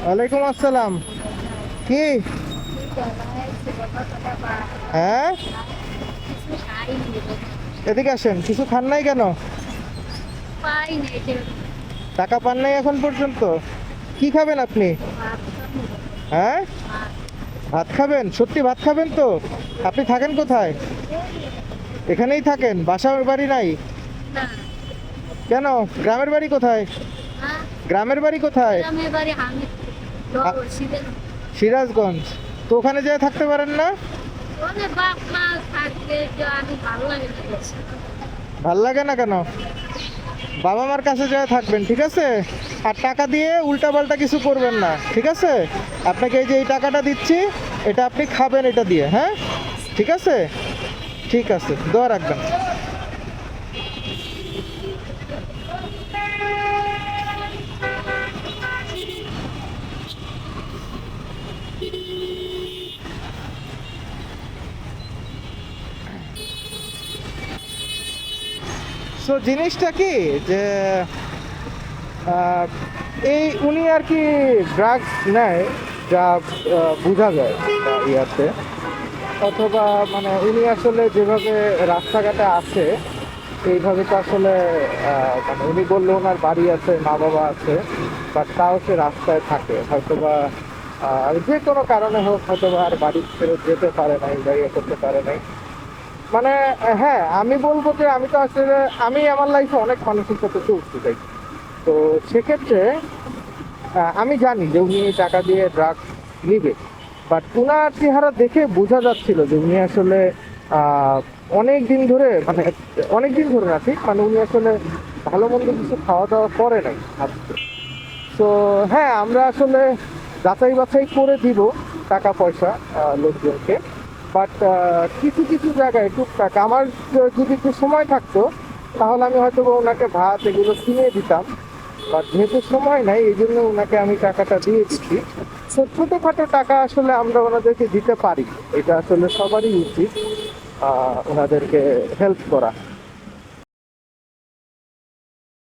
ওয়ালাইকুম আসসালাম। কি? হ্যাঁ, এদিকে আসেন। কিছু খান নাই কেন? টাকা পান নাই এখন পর্যন্ত? কি খাবেন আপনি? হ্যাঁ, ভাত খাবেন? সত্যি ভাত খাবেন তো? আপনি থাকেন কোথায়? এখানেই থাকেন? বাসা বাড়ি নাই? কেন? গ্রামের বাড়ি কোথায়? গ্রামের বাড়ি কোথায়? আ- সিরাজগঞ্জ। তো ওখানে যেয়ে থাকতে পারেন না? ভাল লাগে না কেন? বাবা মার কাছে যেয়ে থাকবেন, ঠিক আছে? আর টাকা দিয়ে উল্টা পাল্টা কিছু করবেন না, ঠিক আছে? আপনাকে এই যে এই টাকাটা দিচ্ছি, এটা আপনি খাবেন এটা দিয়ে, হ্যাঁ? ঠিক আছে? ঠিক আছে, দোয়া রাখবেন। সো জিনিসটা কি যে আহ, এই উনি আর কি ড্রাগস নেয়, যা বোঝা যায় ইয়াতে, অথবা মানে উনি আসলে যেভাবে রাস্তাঘাটে আছে এইভাবে তো আসলে মানে উনি বললো ওনার বাড়ি আছে, মা বাবা আছে, বাট তাও সে রাস্তায় থাকে হয়তোবা যে কোনো কারণে হোক, হয়তোবা আর বাড়ি ফেরত যেতে পারে নাই বা ইয়ে করতে পারে নাই। মানে হ্যাঁ, আমি বলবো যে আমি তো আসলে আমি আমার লাইফে অনেক মানুষের সাথে চলছি তাই। তো সেক্ষেত্রে আমি জানি যে উনি টাকা দিয়ে ড্রাগস নিবে, বাট উনার চেহারা দেখে বোঝা যাচ্ছিল যে উনি আসলে আহ, অনেক দিন ধরে, মানে অনেক দিন ধরে না ঠিক, মানে উনি আসলে ভালো মন্দ কিছু খাওয়া দাওয়া করে নাই আজকে। তো হ্যাঁ, আমরা আসলে যাচাই বাছাই করে দিব টাকা পয়সা লোকজনকে, বাট কিছু কিছু জায়গায় টুকটাক আমার যদি একটু সময় থাকতো তাহলে আমি হয়তো বা ওনাকে ভাত এগুলো কিনে দিতাম, বাট যেহেতু সময় নাই এই জন্য ওনাকে আমি টাকাটা দিয়ে দিচ্ছি। তো ছোটোখাটো টাকা আসলে আমরা ওনাদেরকে দিতে পারি, এটা আসলে সবারই উচিত ওনাদেরকে হেল্প করা।